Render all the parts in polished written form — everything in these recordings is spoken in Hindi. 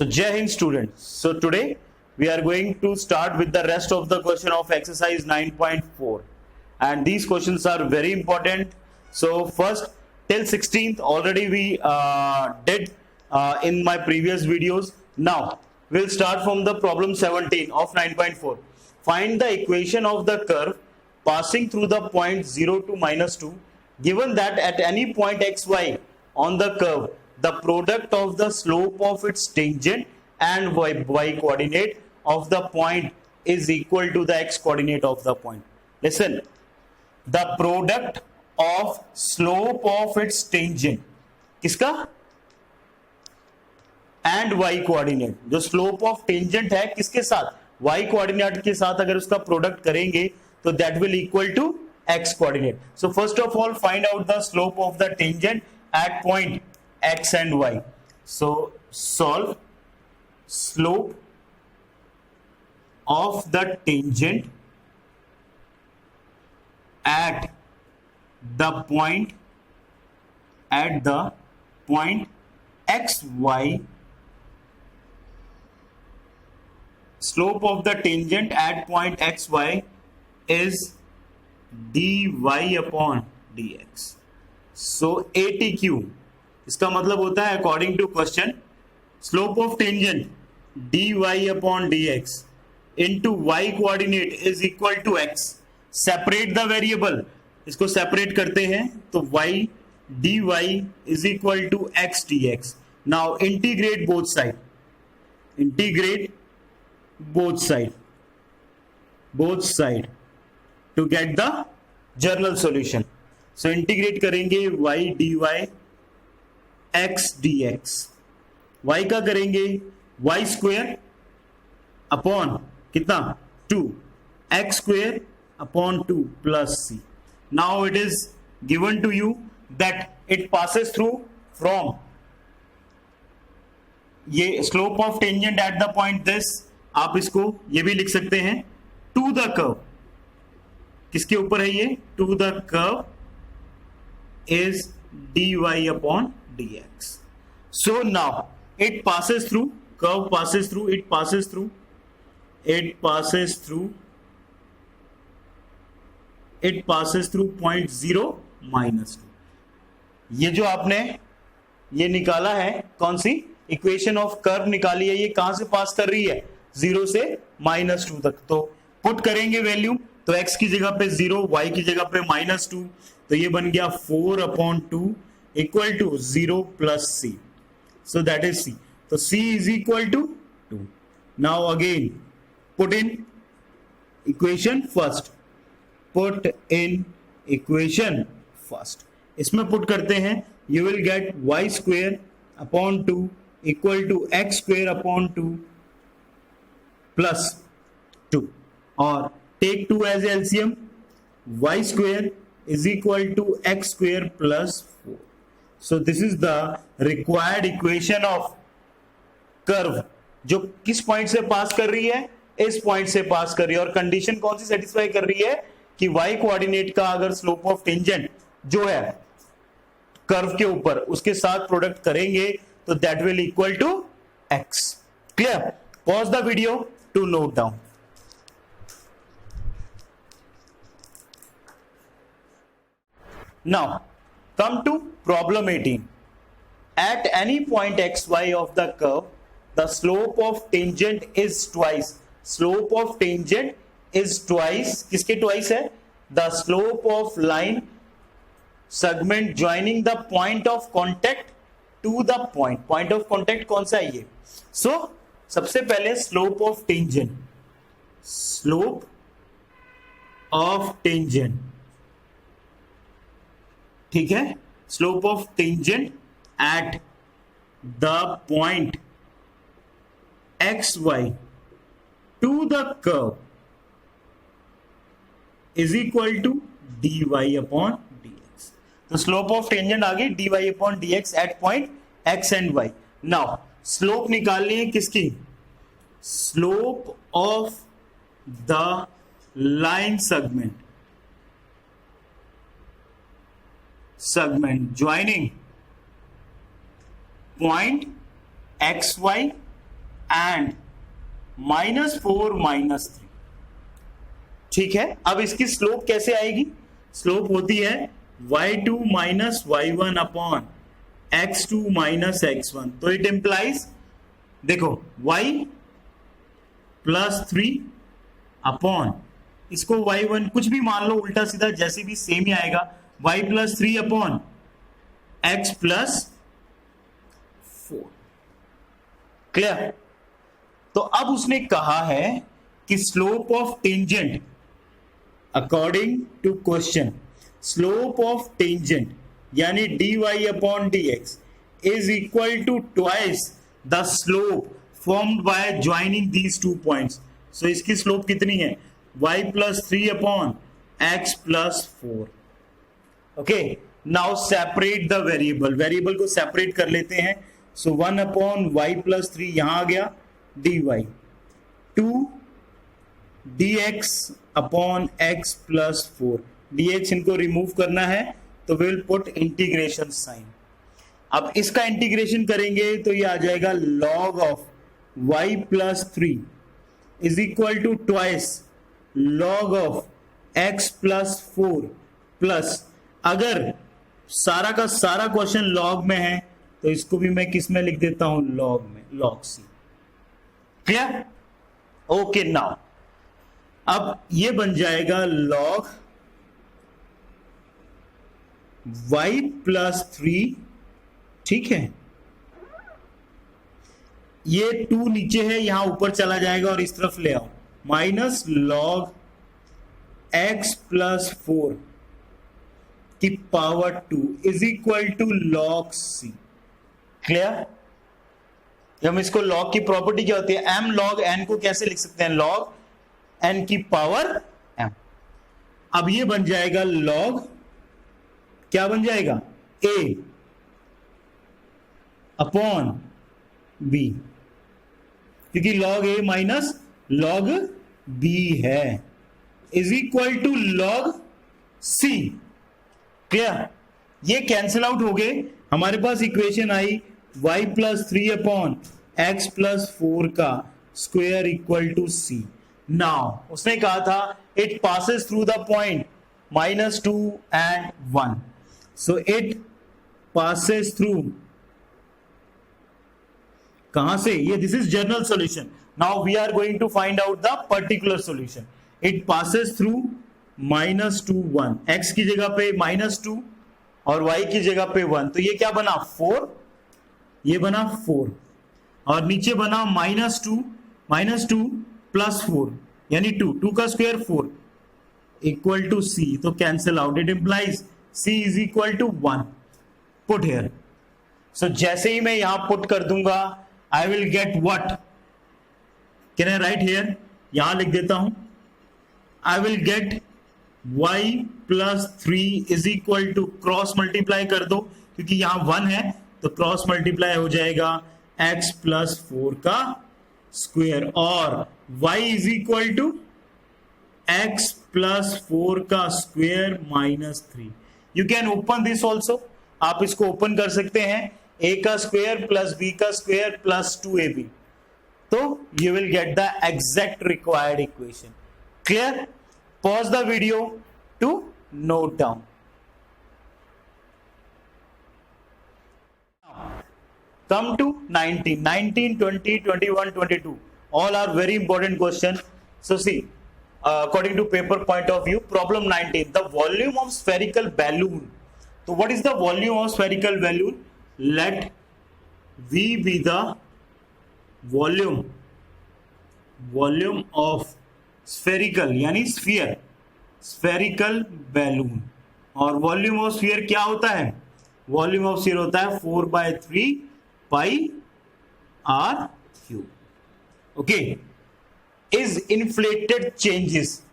So Jai Hind students. So today we are going to start with the rest of the question of exercise 9.4, and these questions are very important. So first till 16th already we did in my previous videos. Now we'll start from the problem 17 of 9.4. Find the equation of the curve passing through the point 0 to -2 given that at any point xy on the curve the product of the slope of its tangent and y coordinate of the point is equal to the x coordinate of the point. Listen, the product of slope of its tangent किसका and y coordinate, जो slope of tangent है किसके साथ, y coordinate के साथ अगर उसका प्रोडक्ट करेंगे तो that will equal to x coordinate. So first of all find out the slope of the tangent at point x and y. So solve slope of the tangent at the point xy. Slope of the tangent at point xy is dy upon dx. So ATQ इसका मतलब होता है according to question slope of tangent dy upon dx into y coordinate is equal to x. Separate the variable, इसको सेपरेट करते हैं तो y dy इज equal to x dx. Now integrate both side, integrate both side to get the general solution. So integrate करेंगे y dy x dx. y का करेंगे y स्क्वायर अपॉन कितना 2 x square upon 2 plus c. Now it is given to you that it passes through from ये slope of tangent at the point this, आप इसको ये भी लिख सकते हैं टू द कर्व. किसके ऊपर है ये, to the curve is dy upon dx. So now it passes through, curve passes through, it passes through point 0 -2. ये जो आपने ये निकाला है, कौन सी इक्वेशन ऑफ कर्व निकाली है, ये कहां से पास कर रही है, 0 से -2 तक. तो पुट करेंगे वैल्यू, तो x की जगह पे 0, y की जगह पे -2, तो ये बन गया 4/2 equal to 0 plus c. So that is c. तो c is equal to 2. Now again put in equation first, इसमें पुट करते हैं, you will get y square upon 2 equal to x square upon 2 plus 2, और take 2 as LCM, y square is equal to x square plus 4. So this is the required equation of curve जो किस पॉइंट से पास कर रही है, इस पॉइंट से पास कर रही है. और कंडीशन कौन सी सेटिस्फाई कर रही है कि y कोऑर्डिनेट का अगर स्लोप ऑफ टेंजेंट जो है कर्व के ऊपर उसके साथ प्रोडक्ट करेंगे तो that will equal to x. Clear? Pause the video to note down. Now, come to problem 18. At any point xy of the curve, the slope of tangent is twice. Slope of tangent is twice. किसके twice है? The slope of line segment joining the point of contact to the point. Point of contact कौन सा है ये? So, सबसे पहले slope of tangent. Slope of tangent. ठीक है, slope of tangent at the point xy to the curve is equal to dy upon dx. तो स्लोप ऑफ टेंजेंट आ गई dy upon dx at point x and y. Now slope निकालनी है किसकी, slope of the line segment joining point xy and -4 -3। ठीक है, अब इसकी स्लोप कैसे आएगी? स्लोप होती है y2 minus y1 upon x2 minus x1। तो इट इंप्लाइज, देखो y +3 अपॉन, इसको y1 कुछ भी मान लो, उल्टा सीधा जैसे भी सेम ही आएगा, y +3 अपॉन x +4। क्लियर? तो अब उसने कहा है कि slope of tangent, according to question, slope of tangent यानी dy upon dx is equal to twice the slope formed by joining these 2 points. So इसकी स्लोप कितनी है? y +3 upon x +4। Okay, now separate the variable, variable को सेपरेट कर लेते हैं। सो 1 अपॉन y +3 यहां आ गया, dy 2 dx upon x +4। dx इनको रिमूव करना है तो विल पुट इंटीग्रेशन साइन। अब इसका इंटीग्रेशन करेंगे तो ये आ जाएगा log of y +3 is equal to twice log of x +4 plus, अगर सारा का सारा क्वेश्चन लॉग में है तो इसको भी मैं किस में लिख देता हूं? लॉग में, log c। Clear? Okay, now अब ये बन जाएगा log y +3। ठीक है, ये 2 नीचे है, यहां ऊपर चला जाएगा और इस तरफ ले आओ, माइनस log x +4 की power 2 is equal to log c। Clear? हम इसको log की प्रॉपर्टी क्या होती है? m log n को कैसे लिख सकते हैं? log n की पावर m। अब ये बन जाएगा log, क्या बन जाएगा? a अपॉन b, क्योंकि log a minus log b है, is equal to log c। Clear? ये कैंसिल आउट हो गए, हमारे पास इक्वेशन आई y +3 अपॉन x +4 का square equal to c। Now उसने कहा था it passes through the point -2 and 1। So it passes through, कहां से? ये this is general solution. Now we are going to find out the particular solution. It passes through -2 1, x की जगह पे -2 और y की जगह पे 1, तो ये क्या बना? 4। ये बना 4 और नीचे बना -2 प्लस 4 यानी 2 का स्क्वायर 4 इक्वल टू c। तो cancel out, it implies c is equal to 1। Put here. So जैसे ही मैं यहां पुट कर दूंगा, I will get what? Can I write here? यहां लिख देता हूं, I will get y +3 is equal to, cross multiply कर दो क्योंकि यहां 1 है तो क्रॉस मल्टीप्लाई हो जाएगा x +4 का स्क्वायर, और y is equal to x +4 का square -3। You can open this also, आप इसको ओपन कर सकते हैं, a का स्क्वायर प्लस b का स्क्वायर प्लस 2ab, तो you will get the exact required equation. Clear? Pause the video to note down. Come to 19, 20, 21, 22. All are very important questions. So see, according to paper point of view, problem 19, the volume of spherical balloon. So what is the volume of spherical balloon? Let V be the volume of spherical यानी स्फीयर, स्फेरिकल बैलून। और वॉल्यूम ऑफ स्फीयर क्या होता है? वॉल्यूम ऑफ स्फीयर होता है 4/3 pi r cube. Okay, is inflated changes,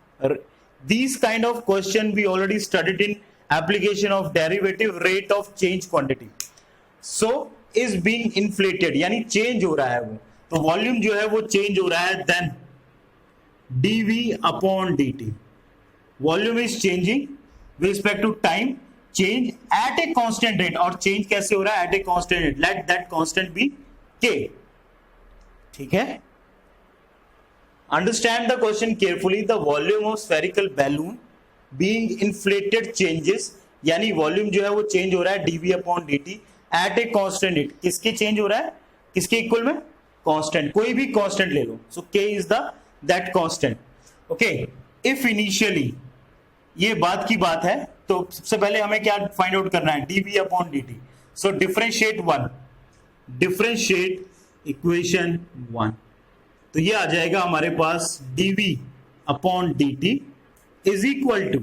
these kind of question we already studied in application of derivative rate of change quantity. So is being inflated यानी चेंज हो रहा है वो, तो वॉल्यूम जो है वो चेंज हो रहा है, then dv upon dt, volume is changing with respect to time, change at a constant rate, और change कैसे हो रहा है? at a constant rate, let that constant be k। ठीक है, understand the question carefully. The volume of spherical balloon being inflated changes, यानी वॉल्यूम जो है वो चेंज हो रहा है dv upon dt at a constant rate. किसके चेंज हो रहा है, किसके इक्वल में, कांस्टेंट, कोई भी कांस्टेंट ले लो। सो k is the that constant. Okay, if initially, ये बात की बात है, तो सबसे पहले हमें क्या फाइंड आउट करना है, dv upon dt। So differentiate one, differentiate equation one, तो ये आ जाएगा हमारे पास dv upon dt is equal to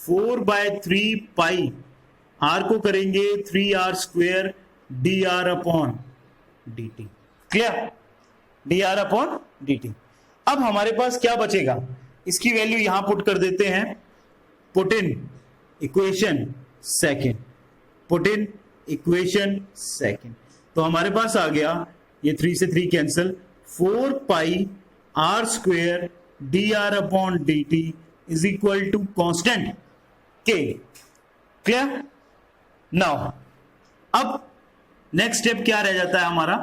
4/3 pi, r को करेंगे 3r square dr upon dt। Clear, dr upon dt। अब हमारे पास क्या बचेगा, इसकी वैल्यू यहां पुट कर देते हैं, put in equation second, put in equation second. तो हमारे पास आ गया, ये 3 से 3 cancel, 4 pi r square dr upon dt is equal to constant k। Clear, now अब नेक्स्ट स्टेप क्या रह जाता है हमारा,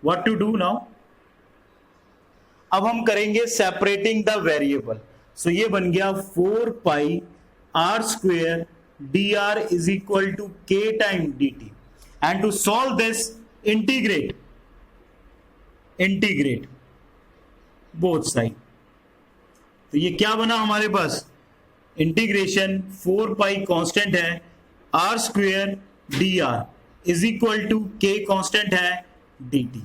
व्हाट टू डू नाउ। अब हम करेंगे सेपरेटिंग द वेरिएबल। सो ये बन गया 4 pi r square dr is equal to k time dt, and to solve this integrate, integrate both side. तो ये क्या बना हमारे पास, इंटीग्रेशन 4 पाई कांस्टेंट है, r square dr is equal to k constant है dt।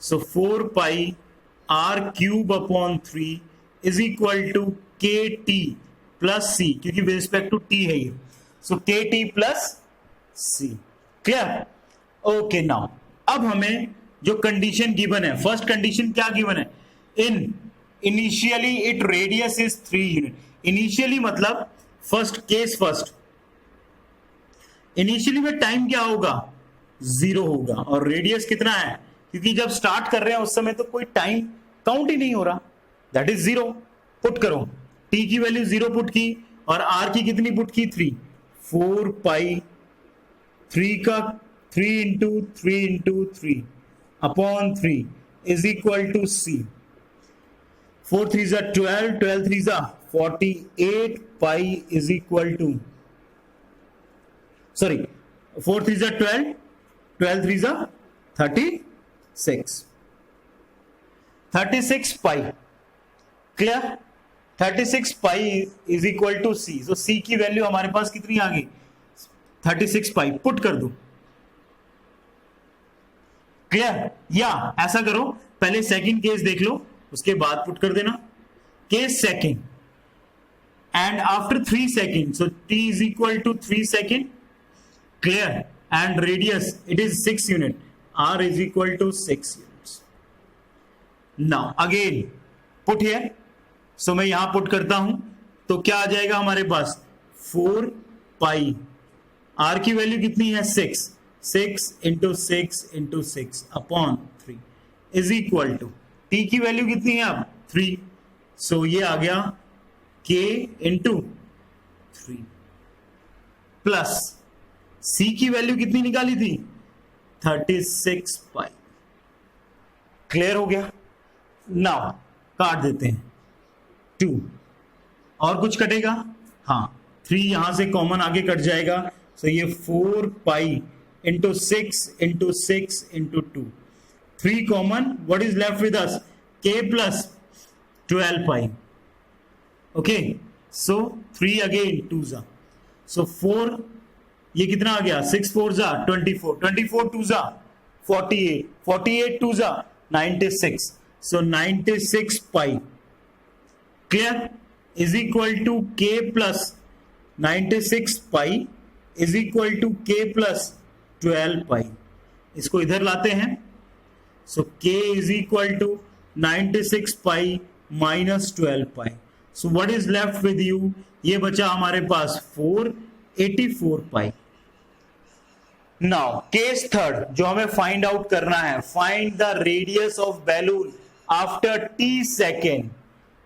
So 4 pi r cube upon 3 is equal to k t plus c, क्योंकि विद रिस्पेक्ट टू t है ये, so k t plus c। Clear, okay. Now अब हमें जो कंडीशन गिवन है, फर्स्ट कंडीशन क्या गिवन है, in initially it radius is 3 unit. Initially मतलब फर्स्ट केस फर्स्ट, इनिशियली में टाइम क्या होगा, 0 होगा, और रेडियस कितना है, क्योंकि जब स्टार्ट कर रहे हैं उस समय तो कोई टाइम काउंट ही नहीं हो रहा, दैट इज 0। पुट करो, t की वैल्यू 0 पुट की, और r की कितनी पुट की, 3। 4 पाई 3 का 3 into 3 upon 3 is equal to c। 4 3 जा 12, 12 3 जा 48 pi is equal to, sorry 4 3 जा 12, 12 3 जा 36, 36 pi. Clear, 36 pi is equal to c। So c की वैल्यू हमारे पास कितनी आ गई, 36 पाई। पुट कर दो। क्लियर, या ऐसा करो, पहले सेकंड केस देख लो, उसके बाद पुट कर देना, case second, and after 3 second, so t is equal to 3 second. Clear, and radius it is 6 unit, r is equal to 6 units. Now again put here, so मैं यहां पुट करता हूं, तो क्या आ जाएगा हमारे पास, 4 पाई, r की वैल्यू कितनी है, 6, 6 into 6 upon 3 is equal to, t की वैल्यू कितनी है अब, 3। सो ये आ गया k इंटू 3 प्लस c की वैल्यू कितनी निकाली थी, 36 पाई। क्लियर हो गया, नाउ काट देते हैं, 2 और कुछ कटेगा, हाँ 3 यहां से कॉमन आगे कट जाएगा, सो ये 4 pi into 6 into 2, 3 common, what is left with us, k plus 12 pi. Okay, so 3 again 2 जा, सो 4, ये कितना आ गया, 6 4 जा 24, 24 2 जा 48, 48 2 जा 96, so 96 pi. Clear, is equal to k plus 96 pi is equal to k plus 12 pi. इसको इधर लाते हैं, so k is equal to 96 pi minus 12 pi. So what is left with you, ये बचा हमारे पास 484 पाई। नाउ केस थर्ड जो हमें फाइंड आउट करना है, find the radius of balloon after t second.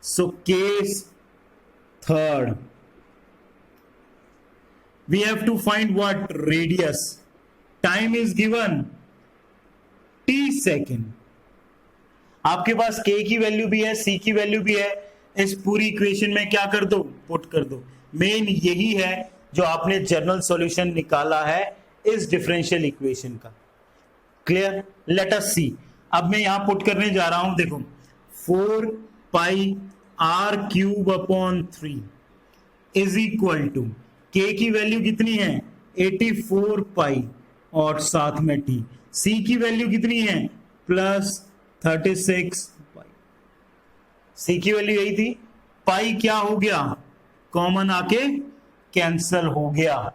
So case third we have to find what, radius, time is given t second, आपके पास k की वैल्यू भी है, c की वैल्यू भी है, इस पूरी इक्वेशन में क्या कर दो, पुट कर दो। मेन यही है जो आपने जनरल सॉल्यूशन निकाला है इस डिफरेंशियल इक्वेशन का। क्लियर? लेट अस सी। अब मैं यहां पुट करने जा रहा हूं, देखो 4 pi r cube upon 3 is equal to k की वैल्यू कितनी है 84 पाई और साथ में t, c की वैल्यू कितनी है प्लस 36 पाई, c की वैल्यू यही थी, पाई क्या हो गया कॉमन आके कैंसल हो गया,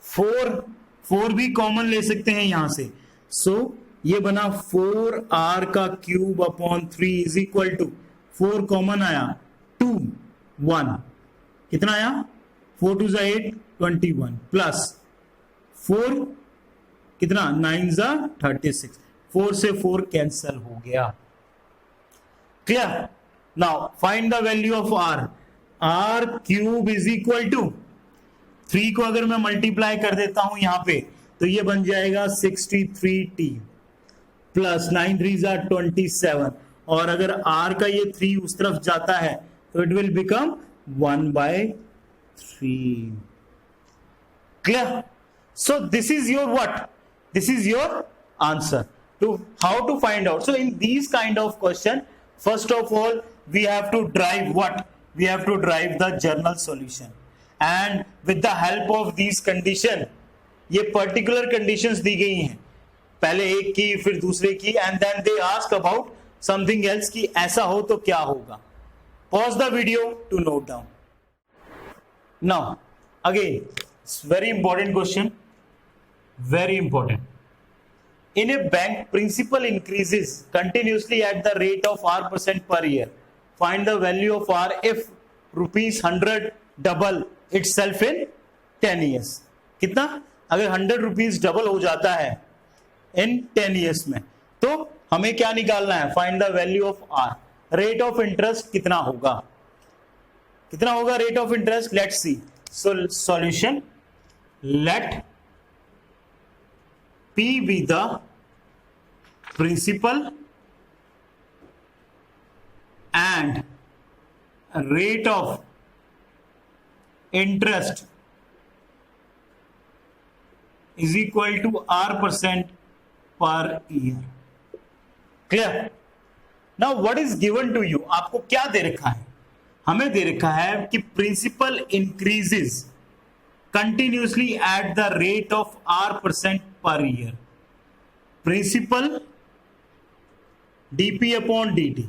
4 भी कॉमन ले सकते हैं यहां से, सो ये बना 4r का cube upon 3 is equal to 4 common आया 2 1 कितना आया 4 2 8 21 प्लस 4 कितना 9 36, 4 से 4 कैंसल हो गया। Clear? Now find the value of r cube is equal to 3 को अगर मैं मल्टीप्लाई कर देता हूं यहां पे तो ये बन जाएगा 63t प्लस 9 3 27, और अगर r का ये 3 उस तरफ जाता है तो it will become 1/3। Clear? So this is your what, this is your answer to how to find out. So in these kind of question, first of all we have to drive what, we have to drive the general solution, and with the help of these condition, ये particular conditions दी गई हैं, पहले एक की फिर दूसरे की, and then they ask about something else कि ऐसा हो तो क्या होगा। Pause the video to note down. Now again very important question, very important. In a bank, principal increases continuously at the rate of r% per year. Find the value of r if rupees 100 double itself in 10 years. कितना? अगर 100 रुपीज डबल हो जाता है in 10 years में, तो हमें क्या निकालना है? Find the value of r. Rate of interest कितना होगा? कितना होगा rate of interest? Let's see. So solution, let P be the principal and rate of interest is equal to r% per year. Clear? Now what is given to you? आपको क्या दे रखा है? हमें दे रखा है कि principal increases continuously at the rate of r% per year. Principal dp upon dt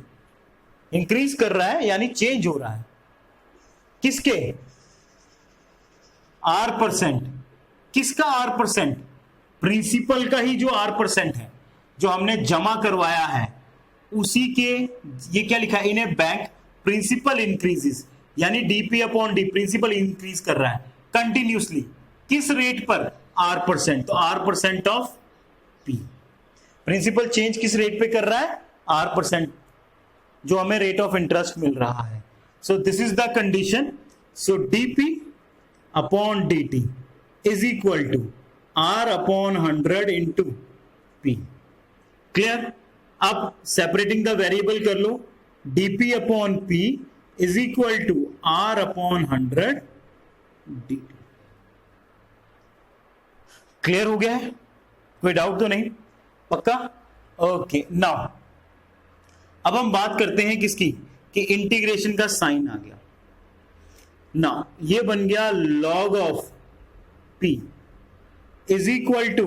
increase कर रहा है, यानी चेंज हो रहा है किसके? r%। किसका r%? प्रिंसिपल का ही जो r% है, जो हमने जमा करवाया है उसी के, ये क्या लिखा है in a bank principal increases, यानी dp upon d principal increase कर रहा है कंटिन्यूसली, किस रेट पर? r%, तो r% of p। Principal change किस रेट पे कर रहा है? r%, जो हमें रेट ऑफ इंटरेस्ट मिल रहा है। So this is the condition. So dp upon dt is equal to r upon 100 into p। Clear? अब सेपरेटिंग द वेरिएबल कर लो, dp upon p is equal to r upon 100 dt। Clear हो गया है? कोई डाउट तो नहीं? पक्का? ओके। नाउ अब हम बात करते हैं किसकी, कि इंटीग्रेशन का साइन आ गया। नाउ ये बन गया log of p is equal to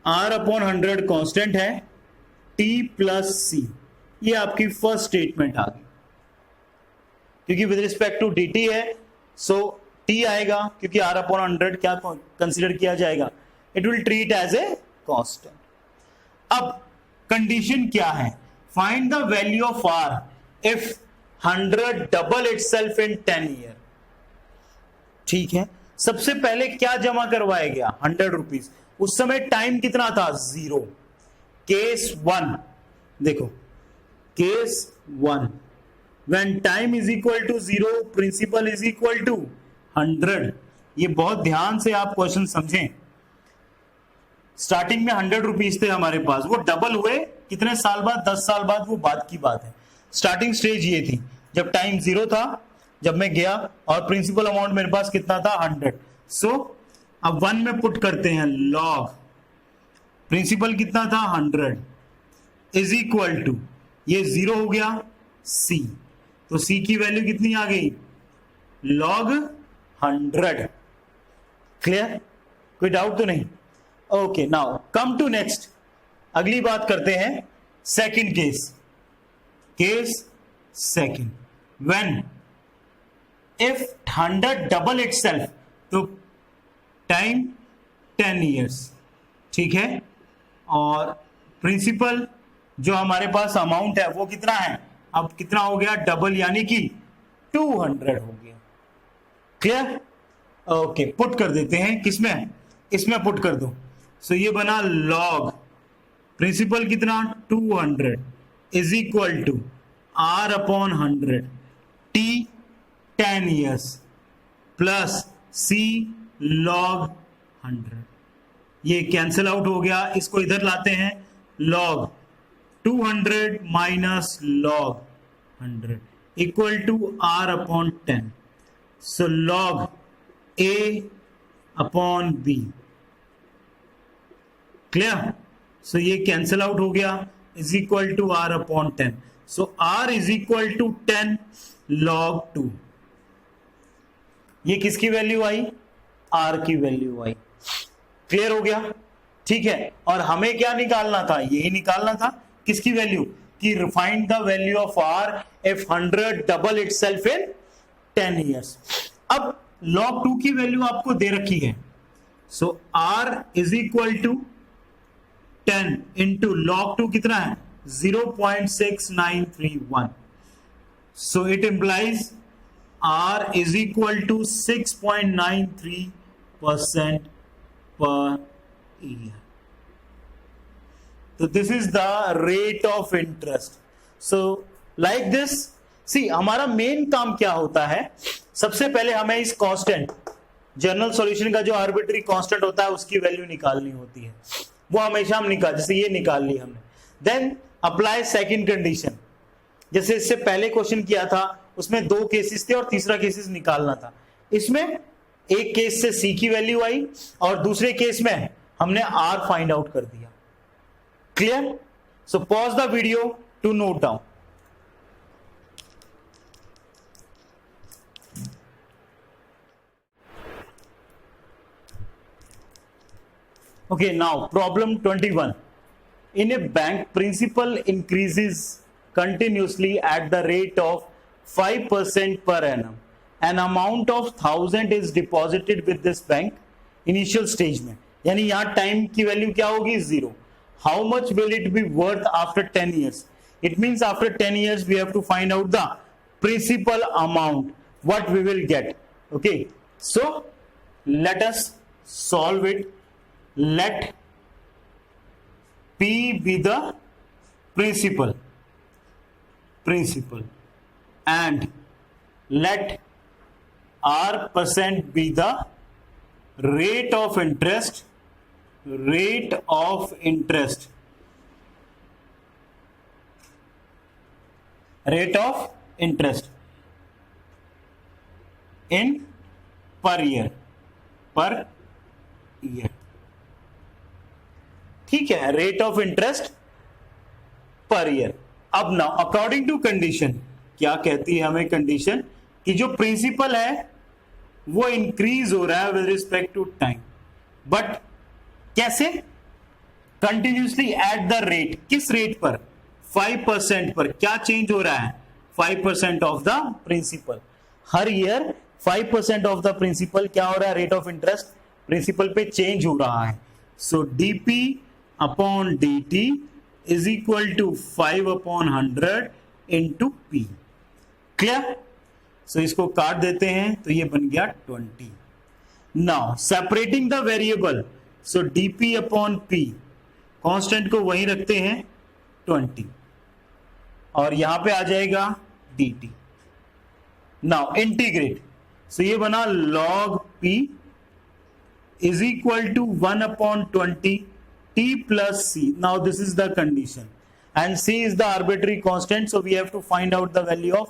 r upon 100 constant है, t प्लस c। ये आपकी फर्स्ट स्टेटमेंट आ गई, क्योंकि विद रिस्पेक्ट टू dt है, सो t आएगा, क्योंकि r अपॉन 100 क्या कंसिडर किया जाएगा? It will treat as a constant. अब कंडीशन क्या है? Find the value of r if 100 double itself in 10 year. ठीक है, सबसे पहले क्या जमा करवाया गया? 100 रुपीज। उस समय टाइम कितना था? 0। केस 1 देखो, case 1 when time is equal to 0 principal is equal to 100। ये बहुत ध्यान से आप क्वेश्चन समझें। स्टार्टिंग में 100 रुपीज थे हमारे पास, वो डबल हुए कितने साल बाद, 10 साल बाद, वो बात की बात है। स्टार्टिंग स्टेज ये थी जब टाइम 0 था, जब मैं गया और प्रिंसिपल अमाउंट मेरे पास कितना था 100। सो अब 1 में पुट करते हैं, लॉग प्रिंसिपल कितना था 100 इज इक्वल टू, ये 0 हो गया c, तो c की वैल्यू कितनी आ गई, log 100। क्लियर, कोई डाउट तो नहीं? Okay, now come to next, अगली बात करते हैं second case. Case second, when if 100 double itself, तो टाइम 10 इयर्स, ठीक है, और प्रिंसिपल जो हमारे पास अमाउंट है वो कितना है, अब कितना हो गया, डबल, यानी कि 200 हो गया। क्लियर? ओके, पुट कर देते हैं, किसमें, इसमें पुट कर दो। सो ये बना लॉग प्रिंसिपल कितना 200 is equal to r upon 100 t 10 years plus c log 100। ये कैंसिल आउट हो गया, इसको इधर लाते हैं, log 200 minus log 100 equal to r upon 10। So log a upon b। Clear? So ये कैंसिल आउट हो गया, is equal to r upon 10। So r is equal to 10 log 2। ये किसकी वैल्यू आई, r की वैल्यू आई। क्लियर हो गया? ठीक है, और हमें क्या निकालना था, यही निकालना था, किसकी वैल्यू, कि find the value of r if 100 double itself in 10 years। अब log 2 की वैल्यू आपको दे रखी है, so r is equal to 10 into log 2 कितना है 0.6931। So it implies r is equal to 6.93% per year। तो this is the rate of interest. So like this, see हमारा मेन काम क्या होता है, सबसे पहले हमें इस कांस्टेंट, जनरल सॉल्यूशन का जो आर्बिट्री कांस्टेंट होता है उसकी वैल्यू निकालनी होती है, वो हमेशा हम निकाल, जैसे ये निकाल ली हमने। देन अप्लाई सेकंड कंडीशन, जैसे इससे पहले क्वेश्चन किया था उसमें 2 केसेस थे और तीसरा केसेस निकालना था। इसमें एक केस से c की वैल्यू आई और दूसरे केस में हमने r फाइंड आउट कर दिया। Clear? So pause the video to note down. Okay, now problem 21. In a bank, principal increases continuously at the rate of 5% per annum. An amount of 1000 is deposited with this bank initial stage में, यानी यहाँ टाइम की वैल्यू क्या होगी 0। How much will it be worth after 10 years? It means after 10 years we have to find out the principal amount, what we will get. Okay, so let us solve it. Let P be the principal, and let R% be the rate of interest, in per year। ठीक है, rate of interest per year. अब नाउ अकॉर्डिंग टू कंडीशन, क्या कहती है हमें कंडीशन, कि जो प्रिंसिपल है वो इंक्रीज हो रहा है with respect to time, but कैसे, कंटिन्यूसली एट द रेट, किस रेट पर, 5% पर। क्या चेंज हो रहा है, 5% ऑफ द प्रिंसिपल। हर ईयर 5% ऑफ द प्रिंसिपल क्या हो रहा है, रेट ऑफ इंटरेस्ट प्रिंसिपल पे चेंज हो रहा है। So dp upon dt is equal to 5/100 into p। Clear? So इसको काट देते हैं तो ये बन गया 20। Now separating the variable, so dp upon p, constant को वहीं रखते हैं 20 और यहां पे आ जाएगा dt। नाउ इंटीग्रेट, सो ये बना log p is equal to 1/20 t plus c। now this is the condition, and c is the arbitrary constant, so we have to find out the value of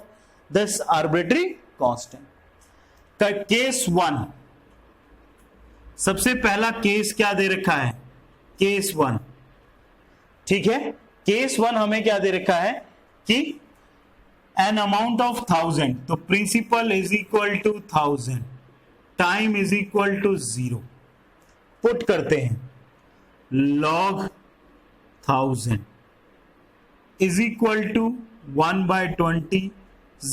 this arbitrary constant. Case 1, सबसे पहला केस क्या दे रखा है, केस 1, ठीक है. केस 1 हमें क्या दे रखा है कि एन अमाउंट ऑफ 1000, तो principal is equal to 1000, time is equal to 0. Put करते हैं log 1000 is equal to 1/20,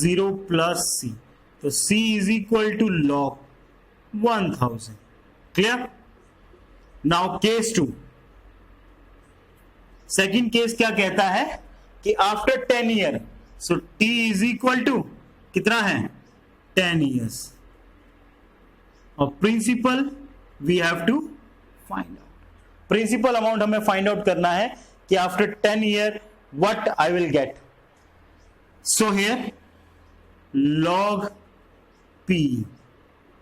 0 plus c, तो c is equal to log 1000. Clear. Now case 2, second case क्या कहता है कि after 10 year, so t is equal to कितना है 10 ईयर्स, और principal we have to find out. Principal amount हमें फाइंड आउट करना है कि after 10 year what I will get. So here log p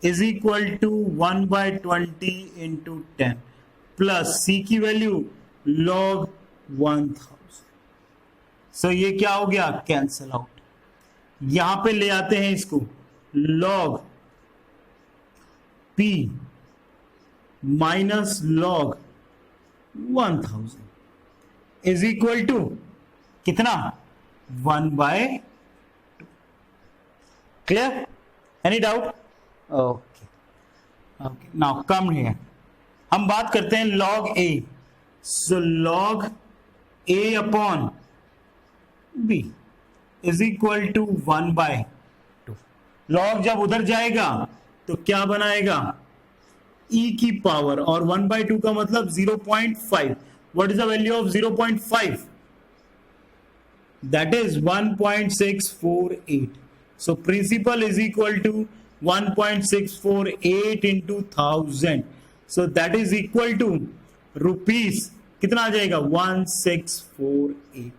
is equal to 1/20 into 10 plus c की वैल्यू log 1000. सो ये क्या हो गया, कैंसल आउट. यहां पे ले आते हैं इसको, log p minus log 1000 is equal to कितना 1/2. Clear, any doubt? Okay okay, now come here, हम बात करते हैं log a. So log a upon b is equal to 1/2. log जब उधर जाएगा तो क्या बनाएगा, e की पावर, और 1/2 का मतलब 0.5. What is the value of 0.5? That is 1.648. So principal is equal to 1.648 into 1000. So that is equal to rupees कितना आ जाएगा 1648.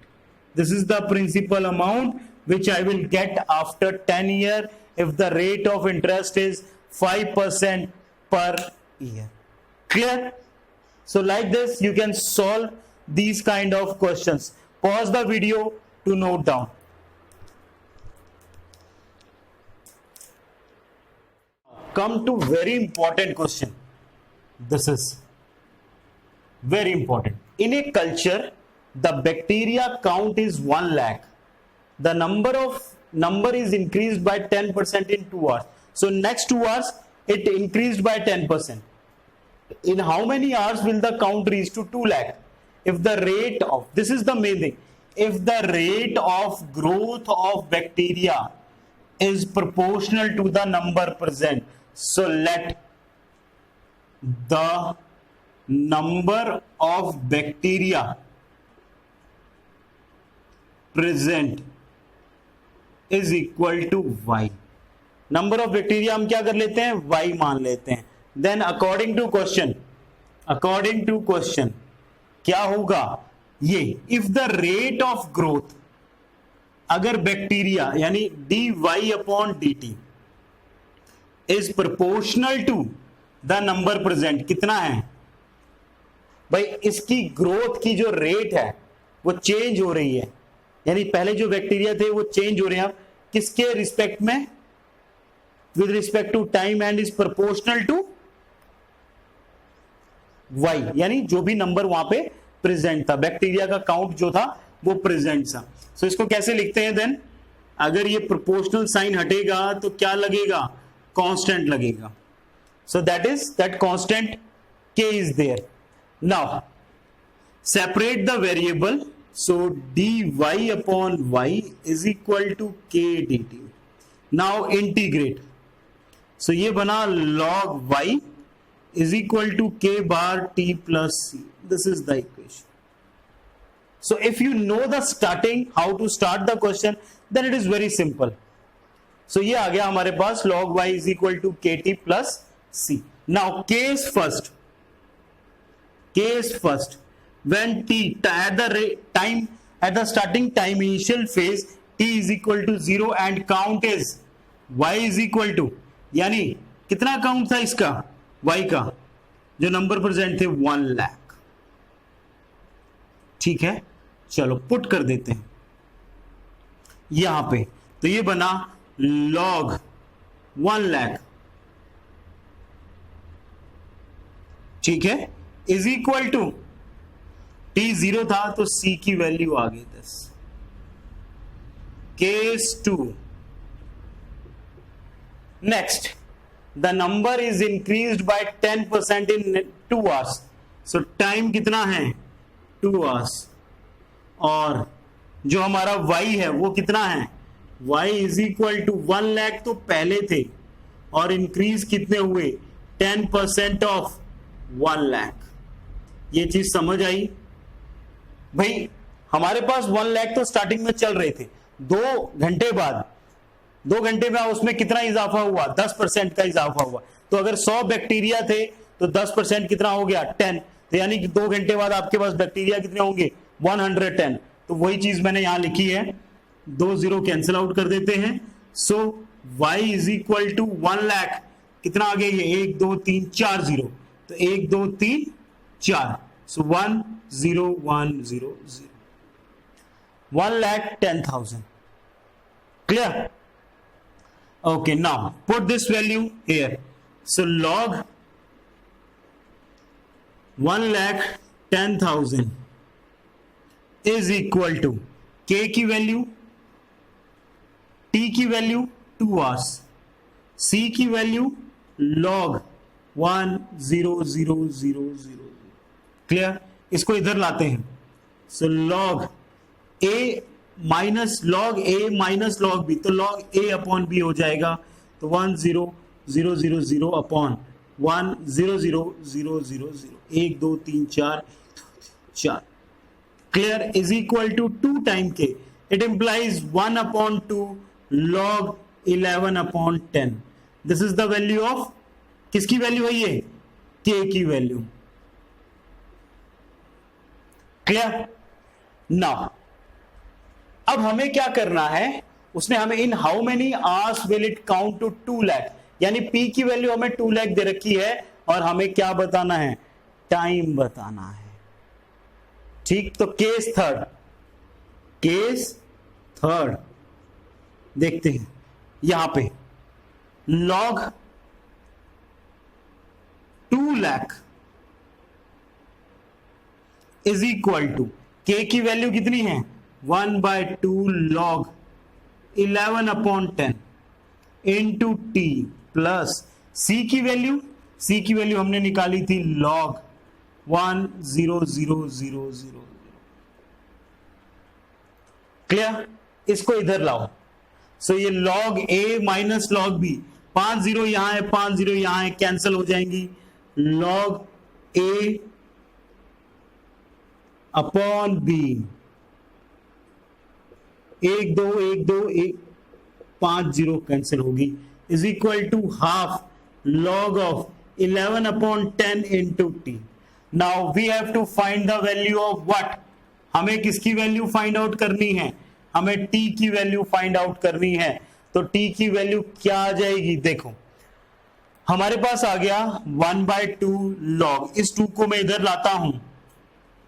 This is the principal amount which I will get after 10 years if the rate of interest is 5% per year. Clear? So like this you can solve these kind of questions. Pause the video to note down. Come to very important question. This is very important. In a culture, the bacteria count is 1 lakh. The number is increased by 10% in 2 hours. So next 2 hours it increased by 10%. In how many hours will the count reach to 2 lakh? If the rate of, this is the main thing, if the rate of growth of bacteria is proportional to the number present, so let the number of bacteria present is equal to y. Number of bacteria हम क्या कर लेते हैं, y मान लेते हैं. देन अकॉर्डिंग टू क्वेश्चन क्या होगा, ये if the rate of growth, अगर बैक्टीरिया यानी dy upon dt is proportional to the number present, कितना है भाई, इसकी ग्रोथ की जो रेट है वो चेंज हो रही है, यानी पहले जो बैक्टीरिया थे वो चेंज हो रहे हैं किसके रिस्पेक्ट में, with respect to time, and is proportional to y, यानी जो भी नंबर वहां पे प्रेजेंट था, बैक्टीरिया का काउंट जो था वो प्रेजेंट था. सो इसको कैसे लिखते हैं देन, अगर ये प्रोपोर्शनल साइन हटेगा तो क्या लगेगा, कांस्टेंट लगेगा. So that constant k is there. Now separate the variable, so dy upon y is equal to k dt. Now integrate, so ये बना log y is equal to k bar t plus c. This is the equation. So if you know the starting, how to start the question, then it is very simple. So ये आ गया हमारे पास log y is equal to kt plus c. Now case first, when t at the starting time initial phase t is equal to 0 and count is y is equal to, यानी कितना काउंट था इसका y का, जो नंबर प्रेजेंट थे 1 लाख. ठीक है, चलो पुट कर देते हैं यहां पे, तो ये बना log 1 लाख, ठीक है, इज इक्वल टू t 0 था तो c की वैल्यू आ गई 10। Case 2, next, the number is increased by 10% in 2 hours, so time कितना है 2 hours, और जो हमारा y है वो कितना है, y is equal to 1 lakh तो पहले थे और इंक्रीज कितने हुए 10% ऑफ 1 लाख। ये चीज समझ आई भाई? हमारे पास 1 लाख तो स्टार्टिंग में चल रहे थे, 2 घंटे बाद, 2 घंटे में उसमें कितना इजाफा हुआ, 10% का इजाफा हुआ। तो अगर 100 बैक्टीरिया थे तो 10% कितना हो गया 10, तो यानी कि 2 घंटे बाद आपके पास बैक्टीरिया कितने होंगे 110। तो वही चीज मैंने यहां लिखी है, 2 0 कैंसिल आउट कर देते हैं। So y is equal to 1 lakh, कितना आ गया ये 1 2 3 4 0, तो 1 2 3 4, सो 1 0 1 0 0, 1,10,000। Clear? Okay, now put this value here. So log 1,10,000 is equal to k की वैल्यू, t की वैल्यू 2 hours, c की वैल्यू log 1,0,0,0,0। क्लियर? इसको इधर लाते हैं। So log a minus log a minus log b, तो log a अपॉन b हो जाएगा, तो 1,0,0,0,0 upon 1,0,0,0,0, 1 2 3 4 4, clear, is equal to 2 time k। It implies 1 upon 2 log 11 upon 10। This is the value of, किसकी वैल्यू है ये, k की वैल्यू। क्लियर? नाउ अब हमें क्या करना है, उसने हमें in how many hours will it count to 2 lakh, यानी p की वैल्यू हमें 2 लाख दे रखी है और हमें क्या बताना है, टाइम बताना है। ठीक, तो केस थर्ड देखते हैं यहां पे, log 2 lakh is equal to k की वैल्यू कितनी है 1/2 log 11 upon 10 into t plus c की वैल्यू हमने निकाली थी log 1,0,0,0,0। क्लियर? इसको इधर लाओ। सो ये log a minus log b, 5 0 यहां है 5 0 यहां है, कैंसिल हो जाएंगी, log a upon b, 1 2 1 2 1 5 0 cancel होगी, is equal to half log of 11 upon 10 into t. Now we have to find the value of what, हमें किसकी वैल्यू फाइंड आउट करनी है, हमें t की वैल्यू फाइंड आउट करनी है। तो t की वैल्यू क्या आ जाएगी, देखो हमारे पास आ गया 1/2 log, इस 2 को मैं इधर लाता हूं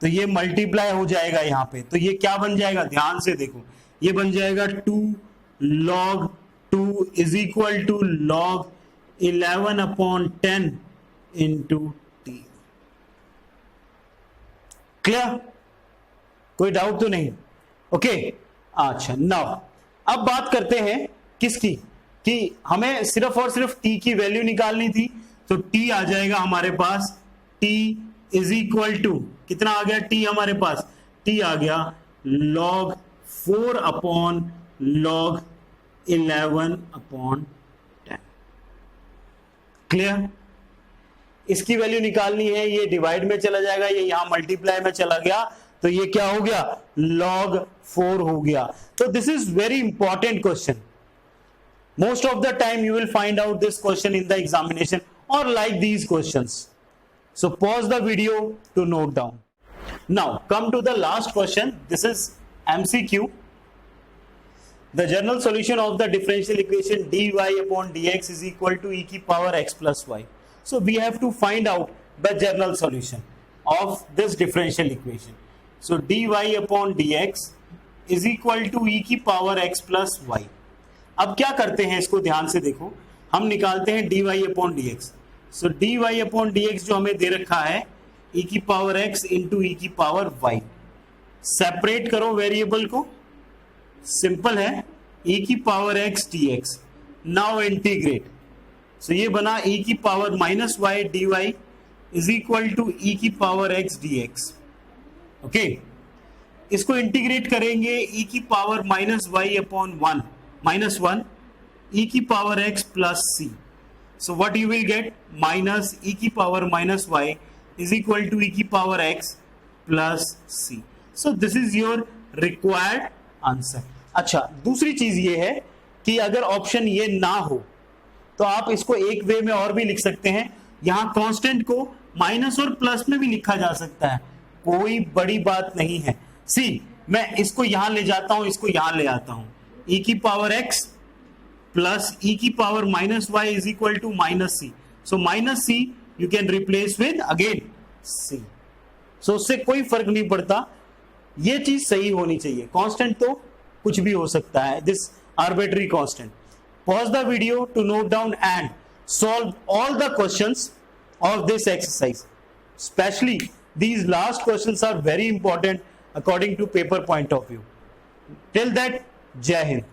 तो ये मल्टीप्लाई हो जाएगा यहां पे, तो ये क्या बन जाएगा, ध्यान से देखो, ये बन जाएगा 2 log 2 is equal to log 11 upon 10 into t. Clear? कोई डाउट तो नहीं? ओके, अच्छा, नाउ अब बात करते हैं किसकी, कि हमें सिर्फ और सिर्फ t की वैल्यू निकालनी थी, तो t आ जाएगा हमारे पास, t इज इक्वल टू कितना आ गया, t हमारे पास, t आ गया log 4 upon log 11 upon 10। Clear? इसकी वैल्यू निकालनी है, ये डिवाइड में चला जाएगा, ये यहां मल्टीप्लाई में चला गया, तो ये क्या हो गया, log 4 हो गया। तो this is very important question, most of the time you will find out this question in the examination or like these questions. So pause the video to note down. Now come to the last question. This is MCQ. The general solution of the differential equation dy upon dx is equal to e की power x plus y. So we have to find out the general solution of this differential equation. So d y upon d x is equal to e की पावर एक्स प्लस वाई। अब क्या करते हैं, इसको ध्यान से देखो, हम निकालते हैं d y upon d x. So d y upon d x जो हमें दे रखा है ई की पावर एक्स इंटू ई की पावर वाई। सेपरेट करो वेरिएबल को, सिंपल है, ई की power x d x. Now integrate, so ये बना ई की power minus y d y is equal to e की power x d x. Okay, इसको इंटीग्रेट करेंगे ई की power minus y upon one minus one e की power x plus c. So what you will get, minus e की power minus y is equal to e की power x plus c. So this is your required answer. अच्छा, दूसरी चीज ये है कि अगर ऑप्शन ये ना हो तो आप इसको एक वे में और भी लिख सकते हैं, यहां कांस्टेंट को माइनस और प्लस में भी लिखा जा सकता है, कोई बड़ी बात नहीं है। सी, मैं इसको यहां ले जाता हूं, इसको यहां ले आता हूं, ई की पावर एक्स प्लस ई की power minus y is equal to minus c. So minus c you can replace with again c. सो उससे कोई फर्क नहीं पड़ता, ये चीज सही होनी चाहिए। कांस्टेंट तो कुछ भी हो सकता है, this arbitrary constant. Pause the video to note down and solve all the questions of this exercise. Especially these last questions are very important according to paper point of view. Till that, Jai Hind.